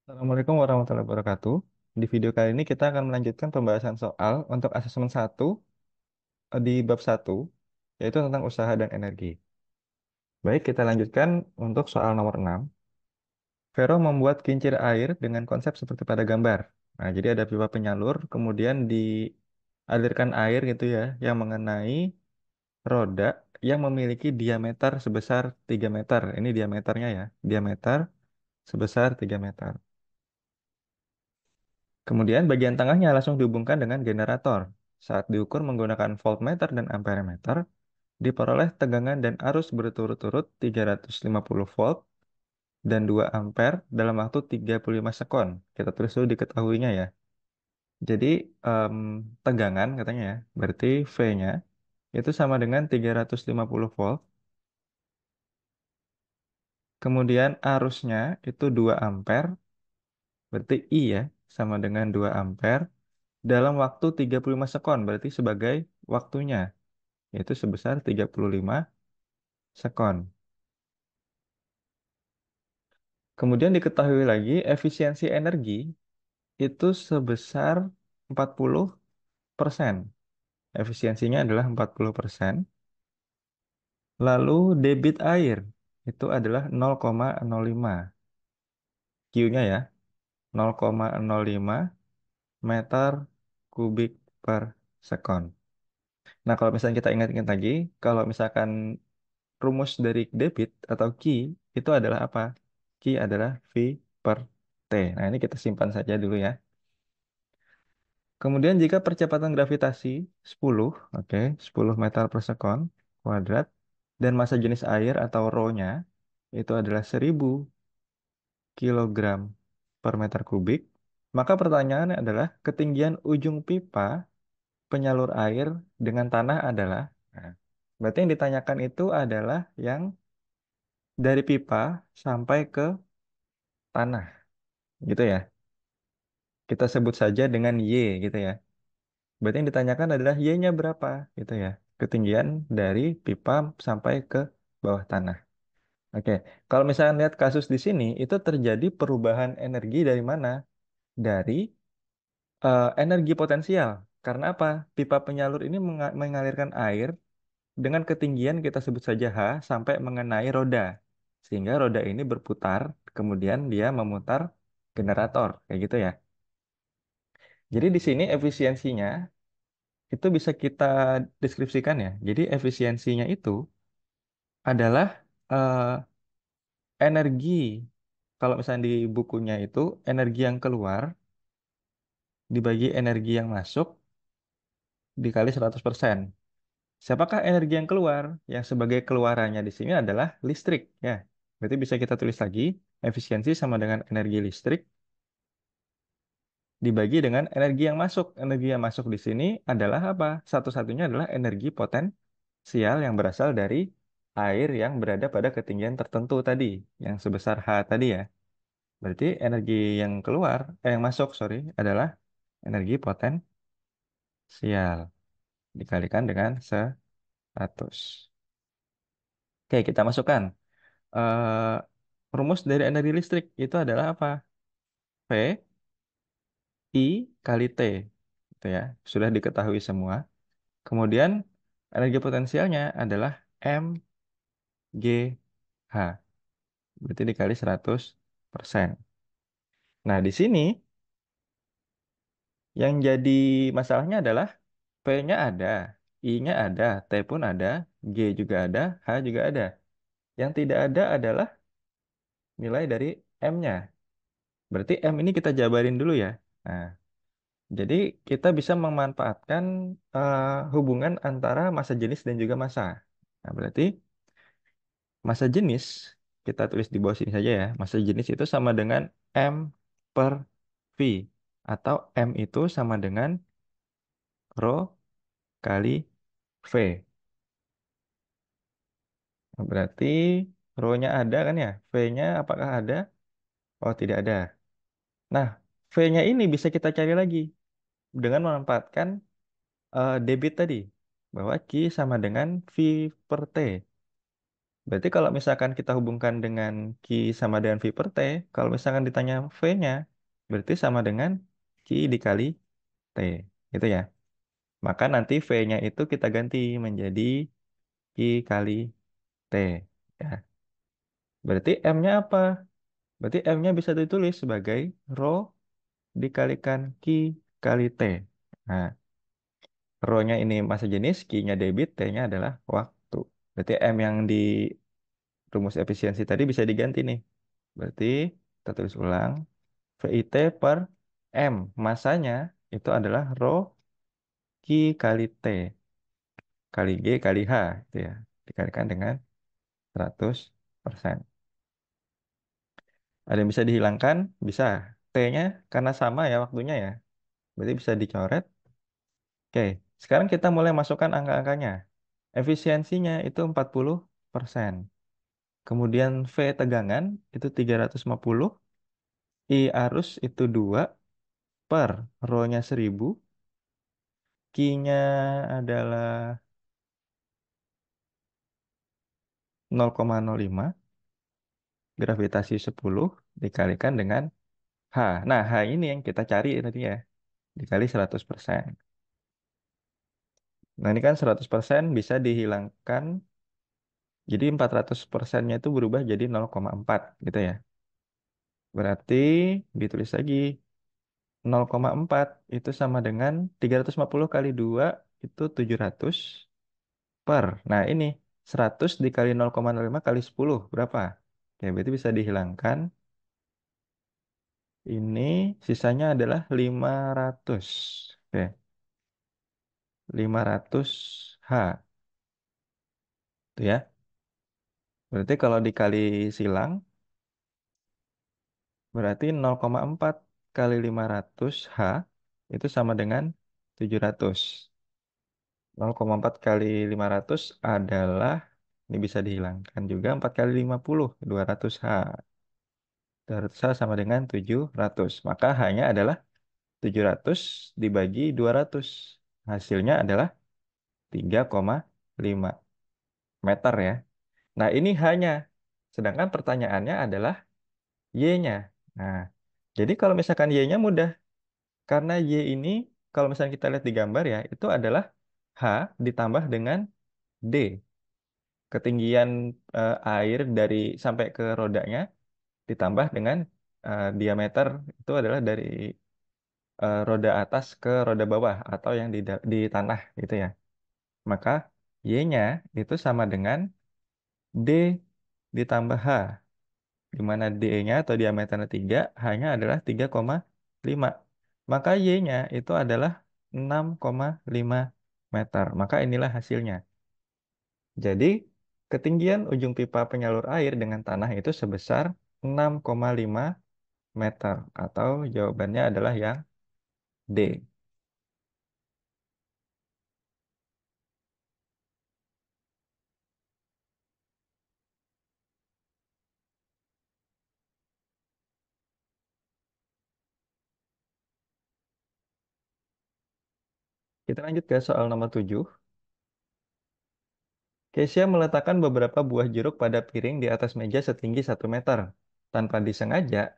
Assalamualaikum warahmatullahi wabarakatuh. Di video kali ini kita akan melanjutkan pembahasan soal untuk asesmen satu di bab satu, yaitu tentang usaha dan energi. Baik, kita lanjutkan untuk soal nomor 6. Vero membuat kincir air dengan konsep seperti pada gambar. Nah, jadi ada pipa penyalur, kemudian dialirkan air gitu ya, yang mengenai roda yang memiliki diameter sebesar 3 meter. Ini diameternya ya, diameter sebesar 3 meter. Kemudian bagian tengahnya langsung dihubungkan dengan generator. Saat diukur menggunakan voltmeter dan amperemeter, diperoleh tegangan dan arus berturut-turut 350 volt dan 2 ampere dalam waktu 35 sekon. Kita tulis dulu diketahuinya ya. Jadi em, tegangan katanya ya, berarti V-nya itu sama dengan 350 volt. Kemudian arusnya itu 2 ampere, berarti I ya, sama dengan 2 ampere dalam waktu 35 sekon, berarti sebagai waktunya, yaitu sebesar 35 sekon. Kemudian diketahui lagi efisiensi energi itu sebesar 40%. Efisiensinya adalah 40%. Lalu debit air itu adalah 0,05. Q-nya ya, 0,05 meter kubik per sekon. Nah, kalau misalnya kita ingat-ingat lagi, kalau misalkan rumus dari debit atau Q itu adalah apa? Q adalah V per T. Nah, ini kita simpan saja dulu ya. Kemudian jika percepatan gravitasi 10, oke, 10 meter per sekon kuadrat, dan massa jenis air atau rho-nya itu adalah 1000 kilogram per meter kubik, maka pertanyaannya adalah ketinggian ujung pipa penyalur air dengan tanah adalah, nah, berarti yang ditanyakan itu adalah yang dari pipa sampai ke tanah, gitu ya. Kita sebut saja dengan Y, gitu ya. Berarti yang ditanyakan adalah Y-nya berapa, gitu ya. Ketinggian dari pipa sampai ke bawah tanah. Oke, kalau misalnya lihat kasus di sini, itu terjadi perubahan energi dari mana? Dari energi potensial. Karena apa? Pipa penyalur ini mengalirkan air dengan ketinggian kita sebut saja H sampai mengenai roda. Sehingga roda ini berputar, kemudian dia memutar generator, kayak gitu ya. Jadi di sini efisiensinya itu bisa kita deskripsikan ya. Jadi efisiensinya itu adalah energi. Kalau misalnya di bukunya itu energi yang keluar dibagi energi yang masuk dikali 100%. Siapakah energi yang keluar? Yang sebagai keluarannya di sini adalah listrik ya. Berarti bisa kita tulis lagi efisiensi sama dengan energi listrik dibagi dengan energi yang masuk. Energi yang masuk di sini adalah apa? Satu-satunya adalah energi potensial yang berasal dari air yang berada pada ketinggian tertentu tadi, yang sebesar H tadi ya. Berarti energi yang keluar, yang masuk, sorry, adalah energi potensial dikalikan dengan 100. Oke, kita masukkan. Rumus dari energi listrik itu adalah apa? V I kali T. Itu ya, sudah diketahui semua. Kemudian energi potensialnya adalah mgh. Berarti dikali 100%. Nah, di sini yang jadi masalahnya adalah P-nya ada, I-nya ada, T pun ada, G juga ada, H juga ada. Yang tidak ada adalah nilai dari M-nya. Berarti M ini kita jabarin dulu ya. Nah, jadi kita bisa memanfaatkan hubungan antara massa jenis dan juga massa. Nah, berarti massa jenis, kita tulis di bawah sini saja ya. Massa jenis itu sama dengan M per V. Atau M itu sama dengan rho kali V. Nah, berarti rho-nya ada kan ya? V-nya apakah ada? Oh, tidak ada. Nah, V-nya ini bisa kita cari lagi dengan memanfaatkan debit tadi. Bahwa Q sama dengan V per T. Berarti kalau misalkan kita hubungkan dengan Q sama dengan V per T, kalau misalkan ditanya V-nya, berarti sama dengan Q dikali T. Gitu ya. Maka nanti V-nya itu kita ganti menjadi Q kali T. Ya. Berarti M-nya apa? Berarti M-nya bisa ditulis sebagai rho dikalikan Q kali T. Nah, rho-nya ini massa jenis, Q-nya debit, T-nya adalah waktu. Berarti M yang di rumus efisiensi tadi bisa diganti nih. Berarti kita tulis ulang. VIT per M. Masanya itu adalah rho Q kali T kali G kali H. Gitu ya. Dikalikan dengan 100%. Ada yang bisa dihilangkan? Bisa. T-nya karena sama ya waktunya ya. Berarti bisa dicoret. Oke, sekarang kita mulai masukkan angka-angkanya. Efisiensinya itu 40%. Kemudian V tegangan itu 350. I arus itu 2 per rho-nya 1000. Q-nya adalah 0,05. Gravitasi 10 dikalikan dengan H. Nah, H ini yang kita cari tadi ya. Dikali 100%. Nah, ini kan 100% bisa dihilangkan. Jadi 400%-nya itu berubah jadi 0,4 gitu ya. Berarti ditulis lagi 0,4 itu sama dengan 350 kali 2 itu 700 per. Nah, ini 100 dikali 0,05 kali 10 berapa? Oke, berarti bisa dihilangkan. Ini sisanya adalah 500. Oke, 500 H. Itu ya. Berarti kalau dikali silang, berarti 0,4 kali 500 H itu sama dengan 700. 0,4 kali 500 adalah, ini bisa dihilangkan juga, 4 kali 50, 200 H. 200 H sama dengan 700. Maka H-nya adalah 700 dibagi 200. Hasilnya adalah 3,5 meter ya. Nah, ini H-nya. Sedangkan pertanyaannya adalah Y-nya. Nah, jadi kalau misalkan Y-nya mudah. Karena Y ini, kalau misalnya kita lihat di gambar ya, itu adalah H ditambah dengan D. Ketinggian air dari sampai ke rodanya ditambah dengan diameter itu adalah dari roda atas ke roda bawah atau yang di tanah gitu ya. Maka Y-nya itu sama dengan D ditambah H, di mana D-nya atau diameternya 3, H-nya adalah 3,5. Maka Y-nya itu adalah 6,5 meter. Maka inilah hasilnya. Jadi, ketinggian ujung pipa penyalur air dengan tanah itu sebesar 6,5 meter. Atau jawabannya adalah yang D. Kita lanjut ke soal nomor 7. Kesia meletakkan beberapa buah jeruk pada piring di atas meja setinggi 1 meter. Tanpa disengaja,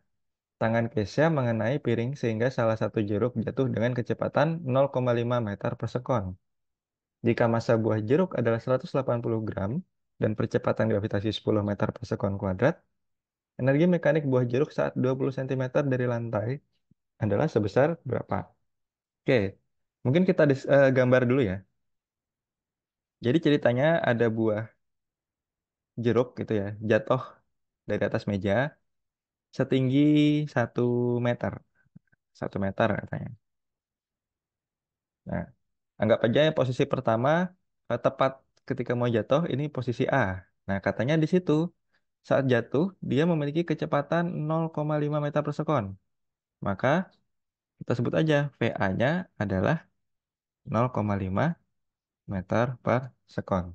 tangan Kesia mengenai piring sehingga salah satu jeruk jatuh dengan kecepatan 0,5 meter per sekon. Jika massa buah jeruk adalah 180 gram dan percepatan gravitasi 10 meter per sekon kuadrat, energi mekanik buah jeruk saat 20 cm dari lantai adalah sebesar berapa? Oke, mungkin kita gambar dulu ya. Jadi ceritanya ada buah jeruk gitu ya, jatuh dari atas meja setinggi 1 meter. 1 meter katanya. Nah, anggap aja ya posisi pertama tepat ketika mau jatuh ini posisi A. Nah, katanya di situ saat jatuh dia memiliki kecepatan 0,5 meter per sekon. Maka kita sebut aja VA-nya adalah 0,5 meter per sekon.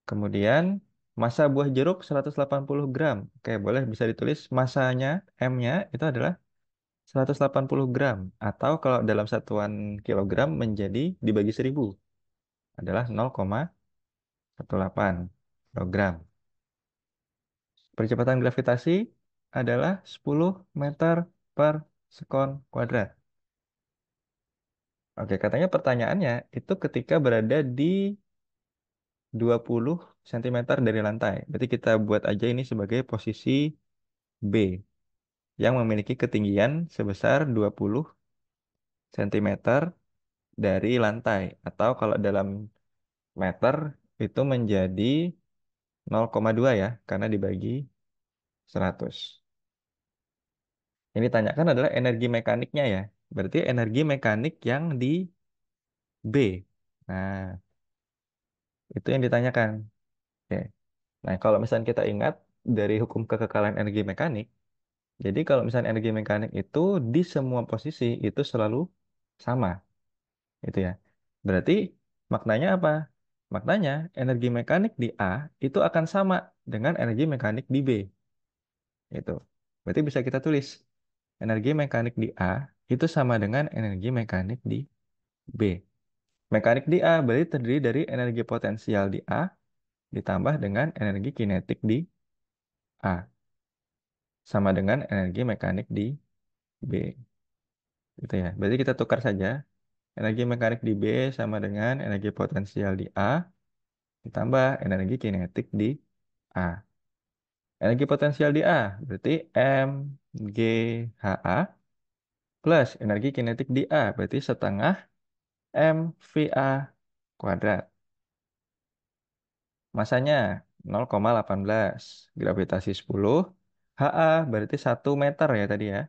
Kemudian massa buah jeruk 180 gram. Oke, boleh bisa ditulis massanya M-nya itu adalah 180 gram. Atau kalau dalam satuan kilogram menjadi dibagi 1000 adalah 0,18. kilogram. Percepatan gravitasi adalah 10 meter per sekon kuadrat. Oke, katanya pertanyaannya itu ketika berada di 20 cm dari lantai. Berarti kita buat aja ini sebagai posisi B yang memiliki ketinggian sebesar 20 cm dari lantai. Atau kalau dalam meter itu menjadi 0,2 ya, karena dibagi 100. Yang ditanyakan adalah energi mekaniknya ya. Berarti energi mekanik yang di B. Nah, itu yang ditanyakan. Oke. Nah, kalau misalnya kita ingat dari hukum kekekalan energi mekanik, jadi kalau misalnya energi mekanik itu di semua posisi itu selalu sama, itu ya. Berarti maknanya apa? Maknanya energi mekanik di A itu akan sama dengan energi mekanik di B, itu. Berarti bisa kita tulis energi mekanik di A itu sama dengan energi mekanik di B. Mekanik di A berarti terdiri dari energi potensial di A ditambah dengan energi kinetik di A sama dengan energi mekanik di B. Gitu ya. Berarti kita tukar saja. Energi mekanik di B sama dengan energi potensial di A ditambah energi kinetik di A. Energi potensial di A berarti M G H A plus energi kinetik di A berarti setengah M V A kuadrat. Masanya 0,18, gravitasi 10, HA berarti 1 meter ya tadi ya,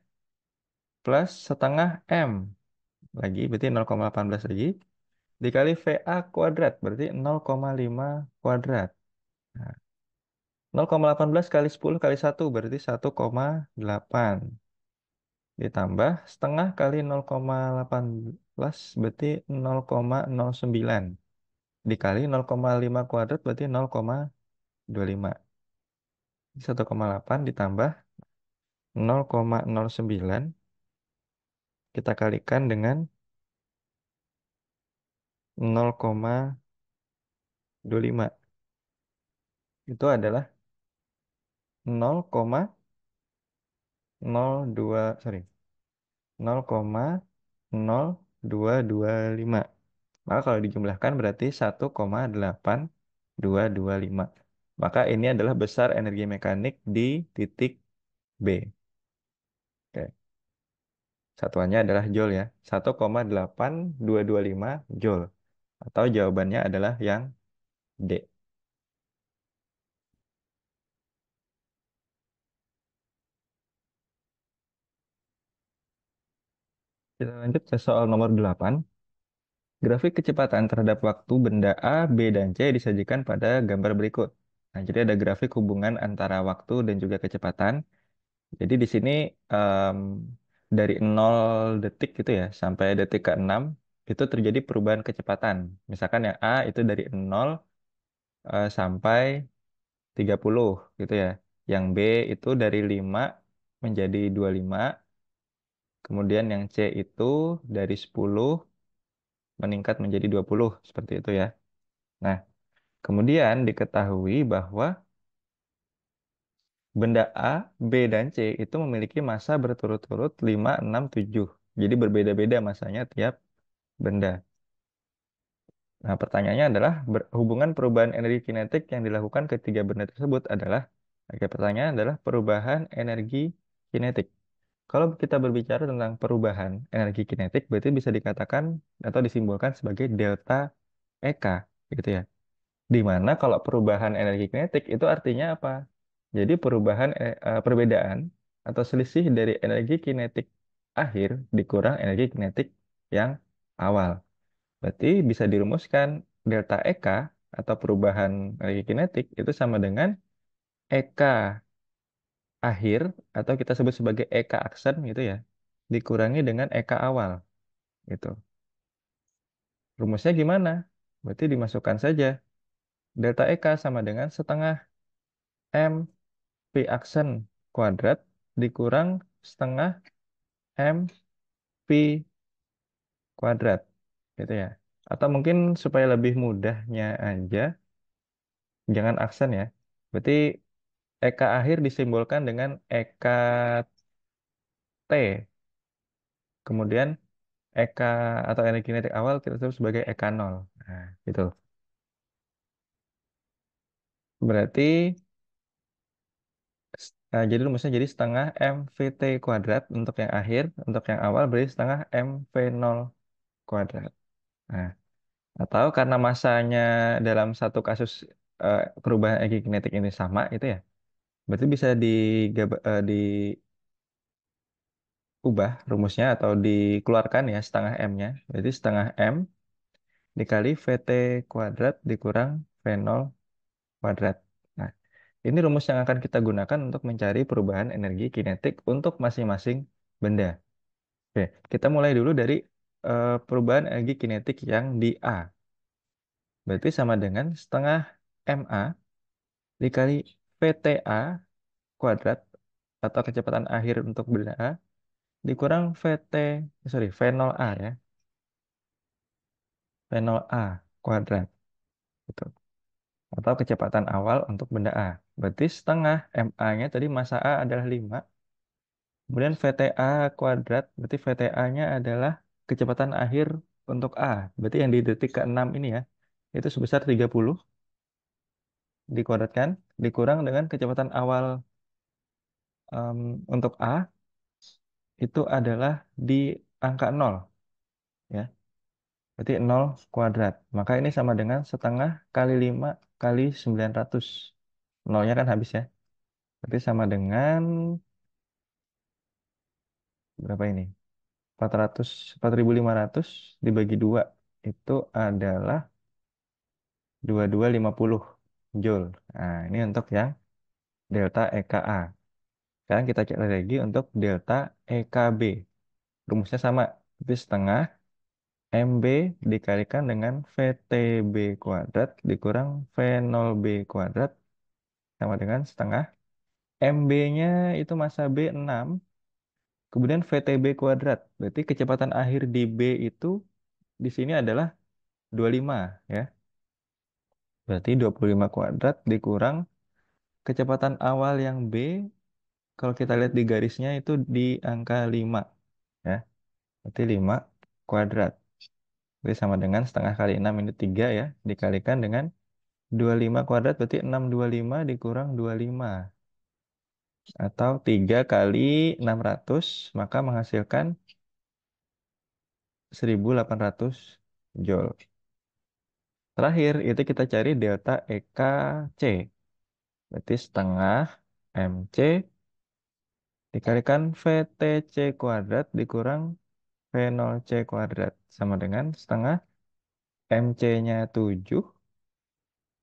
plus setengah M lagi, berarti 0,18 lagi, dikali VA kuadrat, berarti 0,5 kuadrat. Nah, 0,18 kali 10 kali 1 berarti 1,8. Ditambah setengah kali 0,18 berarti 0,09. Dikali 0,5 kuadrat berarti 0,25. 1,8 ditambah 0,09 kita kalikan dengan 0,25. Itu adalah 0,02, sorry, 0,0225. Maka kalau dijumlahkan berarti 1,8225. Maka ini adalah besar energi mekanik di titik B. Oke. Satuannya adalah joule ya. 1,8225 joule. Atau jawabannya adalah yang D. Kita lanjut ke soal nomor 8. Grafik kecepatan terhadap waktu benda A, B, dan C disajikan pada gambar berikut. Nah, jadi ada grafik hubungan antara waktu dan juga kecepatan. Jadi di sini em, dari 0 detik gitu ya sampai detik ke-6 itu terjadi perubahan kecepatan. Misalkan yang A itu dari 0 sampai 30 gitu ya. Yang B itu dari 5 menjadi 25. Kemudian yang C itu dari 10 meningkat menjadi 20 seperti itu ya. Nah, kemudian diketahui bahwa benda A, B, dan C itu memiliki massa berturut-turut 5, 6, 7. Jadi berbeda-beda massanya tiap benda. Nah, pertanyaannya adalah hubungan perubahan energi kinetik yang dilakukan ketiga benda tersebut adalah, oke, pertanyaan adalah perubahan energi kinetik. Kalau kita berbicara tentang perubahan energi kinetik, berarti bisa dikatakan atau disimbolkan sebagai delta EK, gitu ya. Di mana kalau perubahan energi kinetik itu artinya apa? Jadi perbedaan atau selisih dari energi kinetik akhir dikurang energi kinetik yang awal. Berarti bisa dirumuskan delta EK atau perubahan energi kinetik itu sama dengan EK akhir atau kita sebut sebagai EK aksen gitu ya, dikurangi dengan EK awal gitu. Rumusnya gimana? Berarti dimasukkan saja delta EK sama dengan setengah M P aksen kuadrat dikurang setengah M P kuadrat gitu ya. Atau mungkin supaya lebih mudahnya aja jangan aksen ya. Berarti EK akhir disimbolkan dengan EK T. Kemudian EK atau energi kinetik awal kita tulis sebagai EK nol. Nah, gitu. Berarti jadi rumusnya jadi setengah MVT kuadrat untuk yang akhir, untuk yang awal berarti setengah MV nol kuadrat. Nah, atau karena masanya dalam satu kasus perubahan energi kinetik ini sama itu ya. Berarti bisa diubah rumusnya atau dikeluarkan ya setengah M-nya. Berarti setengah M dikali VT kuadrat dikurang V nol kuadrat. Nah, ini rumus yang akan kita gunakan untuk mencari perubahan energi kinetik untuk masing-masing benda. Oke, kita mulai dulu dari perubahan energi kinetik yang di A. Berarti sama dengan setengah MA dikali VTA kuadrat atau kecepatan akhir untuk benda A dikurang V0A ya, V0A kuadrat gitu. Atau kecepatan awal untuk benda A. Berarti setengah MA-nya tadi massa A adalah 5. Kemudian VTA kuadrat, berarti VTA-nya adalah kecepatan akhir untuk A. Berarti yang di detik ke-6 ini ya, itu sebesar 30 dikuadratkan, dikurang dengan kecepatan awal untuk A, itu adalah di angka 0 ya. Berarti 0 kuadrat. Maka ini sama dengan setengah kali 5 kali 900. Nolnya kan habis ya. Berarti sama dengan berapa ini? 400, 4.500 dibagi 2 itu adalah 2250 Joule. Nah, ini untuk yang delta EKA. Sekarang kita cek lagi untuk delta EKB. Rumusnya sama. Itu setengah MB dikalikan dengan VTB kuadrat dikurang V0B kuadrat sama dengan setengah. MB-nya itu massa B 6. Kemudian VTB kuadrat. Berarti kecepatan akhir di B itu di sini adalah 25 ya. Berarti 25 kuadrat dikurang kecepatan awal yang B, kalau kita lihat di garisnya itu di angka 5 ya. Berarti 5 kuadrat. Jadi sama dengan setengah kali 6 ini 3 ya. Dikalikan dengan 25 kuadrat berarti 625 dikurang 25. Atau 3 kali 600 maka menghasilkan 1800 Joule. Terakhir itu kita cari delta EKC. Berarti setengah MC dikalikan VTC kuadrat dikurang V0C kuadrat. Sama dengan setengah MC-nya 7.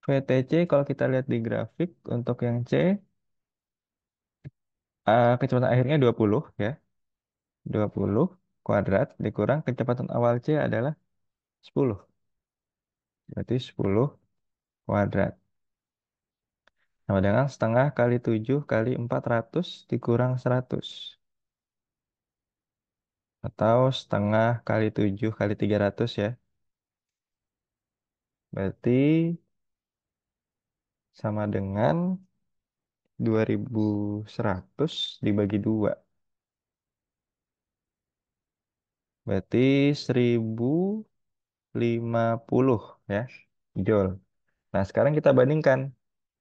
VTC kalau kita lihat di grafik untuk yang C, kecepatan akhirnya 20 ya. 20 kuadrat dikurang kecepatan awal C adalah 10. Berarti 10 kuadrat. Sama dengan setengah kali 7 kali 400 dikurang 100. Atau setengah kali 7 kali 300 ya. Berarti sama dengan 2100 dibagi 2. Berarti 1050 ya. Joule. Nah, sekarang kita bandingkan.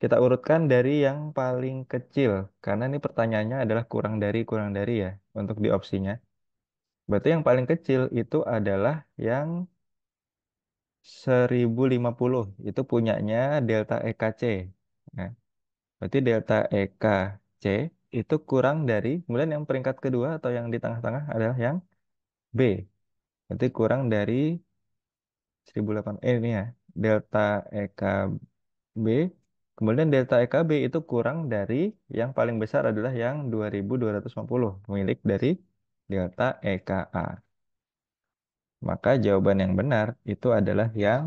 Kita urutkan dari yang paling kecil. Karena ini pertanyaannya adalah kurang dari ya. Untuk di opsinya. Berarti yang paling kecil itu adalah yang 1050. Itu punyanya delta EKC. Nah, berarti delta EKC itu kurang dari, kemudian yang peringkat kedua atau yang di tengah-tengah adalah yang B. Berarti kurang dari 1008 ini ya. Delta EKB. Kemudian delta EKB itu kurang dari yang paling besar adalah yang 2250 milik dari delta EKA. Maka jawaban yang benar itu adalah yang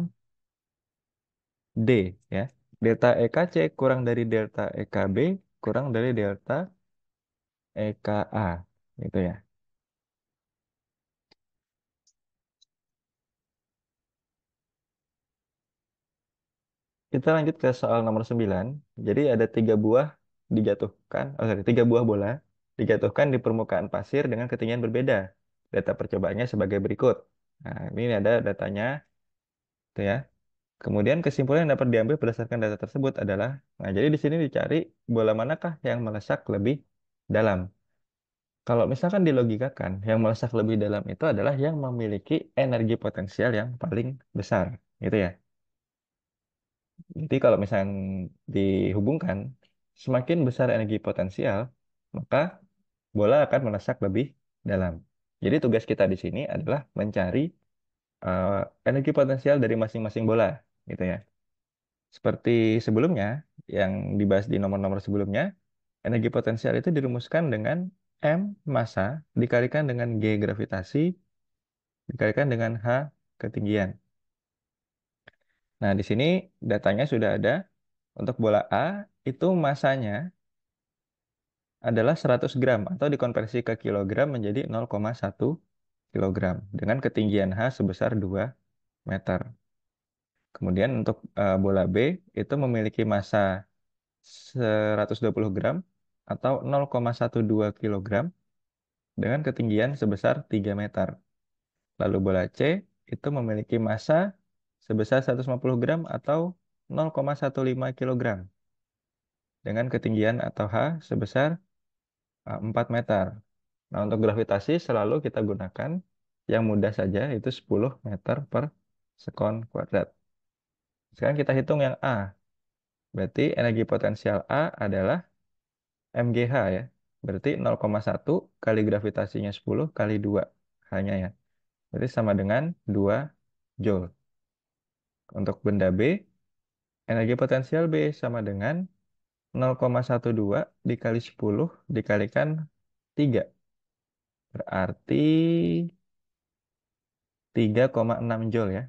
D ya. Delta EKC kurang dari delta EKB kurang dari delta EKA gitu ya. Kita lanjut ke soal nomor 9. Jadi ada tiga buah dijatuhkan, tiga buah bola dijatuhkan di permukaan pasir dengan ketinggian berbeda. Data percobaannya sebagai berikut. Nah, ini ada datanya, tuh ya. Kemudian kesimpulan yang dapat diambil berdasarkan data tersebut adalah, nah jadi di sini dicari bola manakah yang melesak lebih dalam. Kalau misalkan dilogikakan, yang melesak lebih dalam itu adalah yang memiliki energi potensial yang paling besar, gitu ya. Jadi kalau misalnya dihubungkan, semakin besar energi potensial, maka bola akan melesak lebih dalam. Jadi tugas kita di sini adalah mencari eh, energi potensial dari masing-masing bola, gitu ya. Seperti sebelumnya, yang dibahas di nomor-nomor sebelumnya, energi potensial itu dirumuskan dengan M massa dikalikan dengan G gravitasi dikalikan dengan H ketinggian. Nah, di sini datanya sudah ada. Untuk bola A, itu massanya adalah 100 gram atau dikonversi ke kilogram menjadi 0,1 kilogram dengan ketinggian H sebesar 2 meter. Kemudian untuk bola B itu memiliki massa 120 gram atau 0,12 kilogram dengan ketinggian sebesar 3 meter. Lalu bola C itu memiliki massa sebesar 150 gram atau 0,15 kilogram dengan ketinggian atau H sebesar 4 meter. Nah, untuk gravitasi selalu kita gunakan yang mudah saja, itu 10 meter per sekon kuadrat. Sekarang kita hitung yang A. Berarti energi potensial A adalah mgh ya. Berarti 0,1 kali gravitasinya 10 kali 2 hanya ya. Berarti sama dengan 2 joule. Untuk benda B, energi potensial B sama dengan 0,12 dikali 10 dikalikan 3. Berarti 3,6 joule ya.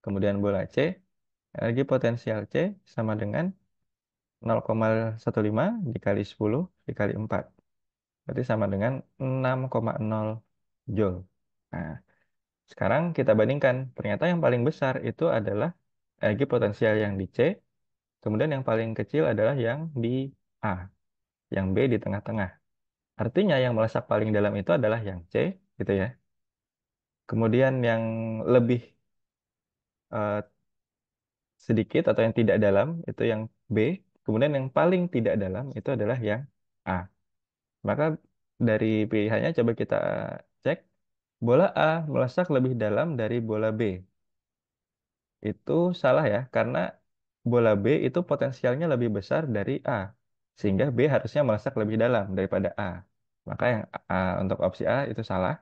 Kemudian bola C, energi potensial C sama dengan 0,15 dikali 10 dikali 4. Berarti sama dengan 6,0 joule. Nah, sekarang kita bandingkan. Ternyata yang paling besar itu adalah energi potensial yang di C, kemudian yang paling kecil adalah yang di A, yang B di tengah-tengah. Artinya yang melesak paling dalam itu adalah yang C, gitu ya. Kemudian yang lebih eh, sedikit atau yang tidak dalam itu yang B. Kemudian yang paling tidak dalam itu adalah yang A. Maka dari pilihannya coba kita cek. Bola A melesak lebih dalam dari bola B. Itu salah ya, karena bola B itu potensialnya lebih besar dari A. Sehingga B harusnya melesak lebih dalam daripada A. Maka yang A, untuk opsi A itu salah.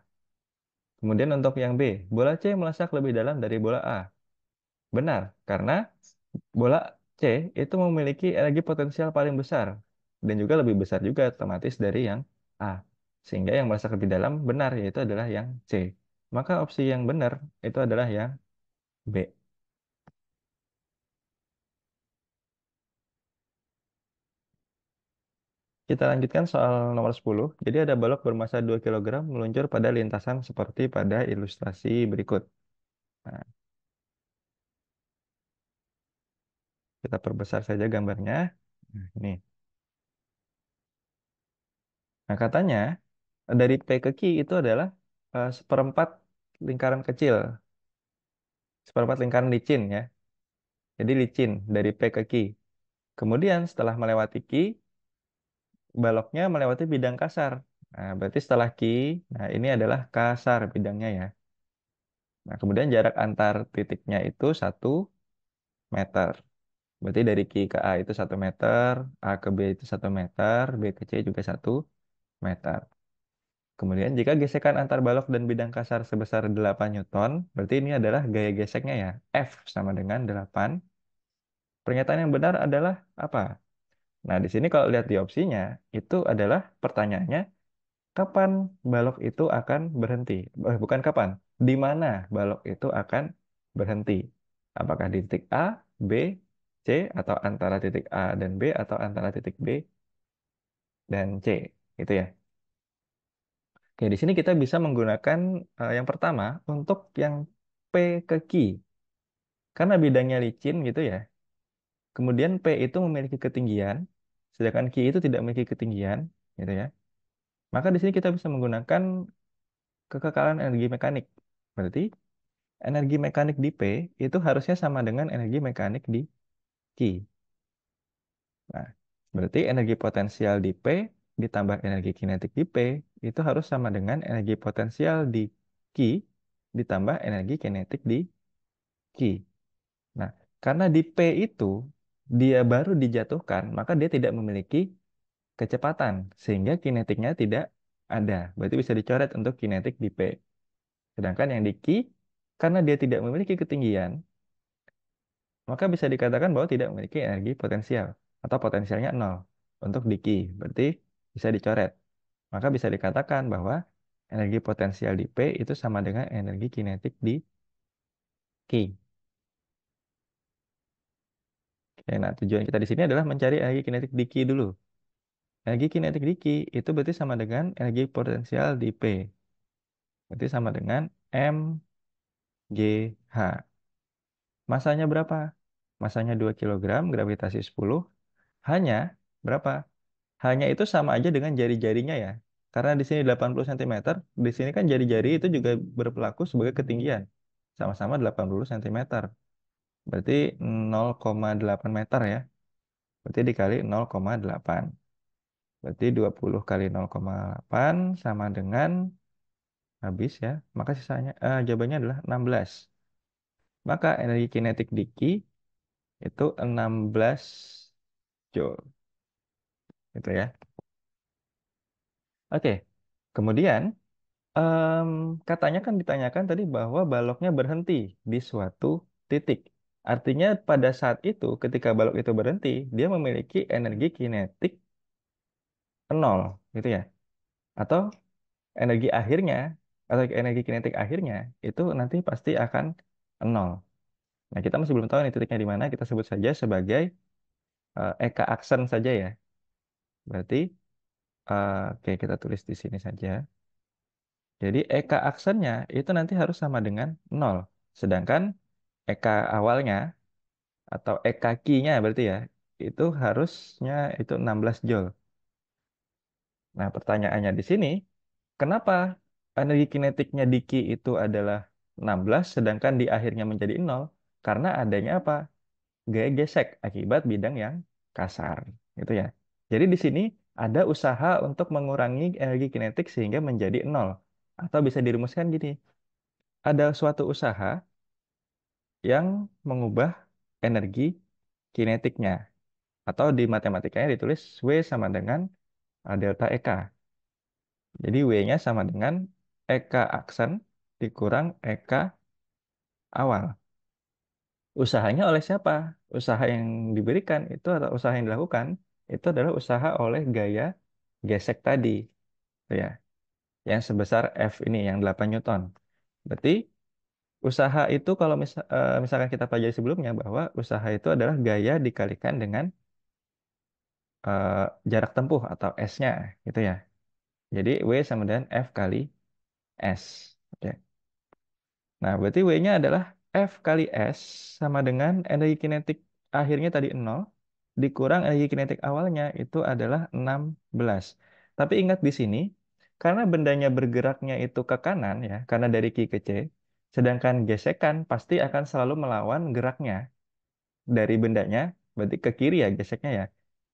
Kemudian untuk yang B, bola C melesak lebih dalam dari bola A. Benar, karena bola C itu memiliki energi potensial paling besar dan juga lebih besar juga otomatis dari yang A. Sehingga yang merasa lebih dalam benar yaitu adalah yang C. Maka opsi yang benar itu adalah yang B. Kita lanjutkan soal nomor 10. Jadi ada balok bermassa 2 kilogram meluncur pada lintasan seperti pada ilustrasi berikut. Nah, kita perbesar saja gambarnya. Nah, ini. Nah, katanya dari P ke Q itu adalah seperempat lingkaran kecil, seperempat lingkaran licin ya. Jadi licin dari P ke Q. Kemudian setelah melewati Q, baloknya melewati bidang kasar. Nah, berarti setelah Q, nah ini adalah kasar bidangnya ya. Nah, kemudian jarak antar titiknya itu 1 meter. Berarti dari Q ke A itu 1 meter, A ke B itu 1 meter, B ke C juga 1 meter. Kemudian jika gesekan antar balok dan bidang kasar sebesar 8 Newton, berarti ini adalah gaya geseknya ya. F sama dengan 8. Pernyataan yang benar adalah apa? Nah, di sini kalau lihat di opsinya, itu adalah pertanyaannya, kapan balok itu akan berhenti? Bukan kapan, di mana balok itu akan berhenti? Apakah di titik A, B, C, atau antara titik A dan B, atau antara titik B dan C? Itu ya. Oke, di sini kita bisa menggunakan yang pertama untuk yang P ke Q. Karena bidangnya licin gitu ya. Kemudian P itu memiliki ketinggian, sedangkan Q itu tidak memiliki ketinggian, gitu ya. Maka di sini kita bisa menggunakan kekekalan energi mekanik. Berarti energi mekanik di P itu harusnya sama dengan energi mekanik di Q. Nah, berarti energi potensial di P ditambah energi kinetik di P itu harus sama dengan energi potensial di Q ditambah energi kinetik di Q. Nah, karena di P itu dia baru dijatuhkan, maka dia tidak memiliki kecepatan sehingga kinetiknya tidak ada. Berarti bisa dicoret untuk kinetik di P. Sedangkan yang di Q karena dia tidak memiliki ketinggian, maka bisa dikatakan bahwa tidak memiliki energi potensial atau potensialnya nol untuk di Q. Berarti bisa dicoret. Maka bisa dikatakan bahwa energi potensial di P itu sama dengan energi kinetik di Q. Oke, nah tujuan kita di sini adalah mencari energi kinetik di Q dulu. Energi kinetik di Q itu berarti sama dengan energi potensial di P. Berarti sama dengan mgh. Masanya berapa? Masanya 2 kilogram, gravitasi 10. Hanya berapa? Hanya itu sama aja dengan jari-jarinya ya. Karena di sini 80 cm, di sini kan jari-jari itu juga berperilaku sebagai ketinggian. Sama-sama 80 cm. Berarti 0,8 meter ya. Berarti dikali 0,8. Berarti 20 kali 0,8 sama dengan habis ya. Maka sisanya jawabannya adalah 16. Maka energi kinetik di Q itu 16 Joule. Gitu ya. Oke. Kemudian em, katanya kan ditanyakan tadi bahwa baloknya berhenti di suatu titik. Artinya pada saat itu ketika balok itu berhenti, dia memiliki energi kinetik nol, gitu ya. Atau energi akhirnya atau energi kinetik akhirnya itu nanti pasti akan nol. Nah, kita masih belum tahu nih titiknya di mana. Kita sebut saja sebagai Eka aksen saja ya. Berarti oke kita tulis di sini saja. Jadi Eka aksennya itu nanti harus sama dengan nol. Sedangkan Eka awalnya atau Eka Q-nya berarti ya itu harusnya itu 16 Joule. Nah, pertanyaannya di sini, kenapa energi kinetiknya di Q itu adalah 16 sedangkan di akhirnya menjadi nol? Karena adanya apa? Gaya gesek akibat bidang yang kasar, gitu ya. Jadi di sini ada usaha untuk mengurangi energi kinetik sehingga menjadi nol. Atau bisa dirumuskan gini, ada suatu usaha yang mengubah energi kinetiknya. Atau di matematikanya ditulis W sama dengan delta EK. Jadi W-nya sama dengan EK aksen dikurang EK awal. Usahanya oleh siapa? Usaha yang diberikan itu atau usaha yang dilakukan itu adalah usaha oleh gaya gesek tadi, gitu ya, yang sebesar F ini yang 8 Newton. Berarti usaha itu kalau misalkan kita pelajari sebelumnya bahwa usaha itu adalah gaya dikalikan dengan eh, jarak tempuh atau S-nya, gitu ya. Jadi W sama dengan F kali S. Oke. Nah, berarti W-nya adalah F kali S sama dengan energi kinetik akhirnya tadi nol dikurang energi kinetik awalnya itu adalah 16. Tapi ingat di sini, karena bendanya bergeraknya itu ke kanan ya, karena dari Q ke C, sedangkan gesekan pasti akan selalu melawan geraknya dari bendanya, berarti ke kiri ya geseknya ya.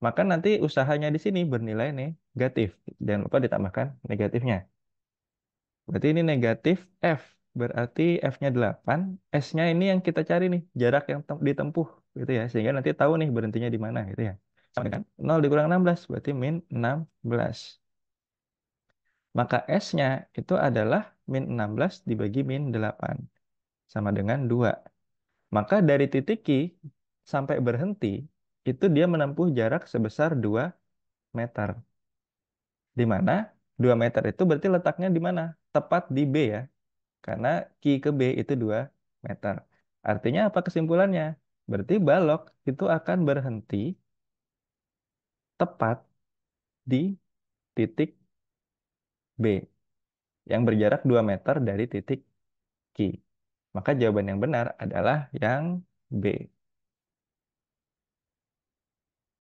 Maka nanti usahanya di sini bernilai negatif. Jangan lupa ditambahkan negatifnya. Berarti ini negatif F. Berarti F-nya 8. S-nya ini yang kita cari nih. Jarak yang ditempuh. Gitu ya. Sehingga nanti tahu nih berhentinya di mana. Gitu ya. Sama dengan 0 dikurang 16. Berarti min 16. Maka S-nya itu adalah min 16 dibagi min 8. Sama dengan 2. Maka dari titik Q sampai berhenti. Itu dia menempuh jarak sebesar 2 meter. Di mana 2 meter itu berarti letaknya di mana? Tepat di B ya. Karena Q ke B itu 2 meter. Artinya apa kesimpulannya? Berarti balok itu akan berhenti tepat di titik B yang berjarak 2 meter dari titik Q. Maka jawaban yang benar adalah yang B.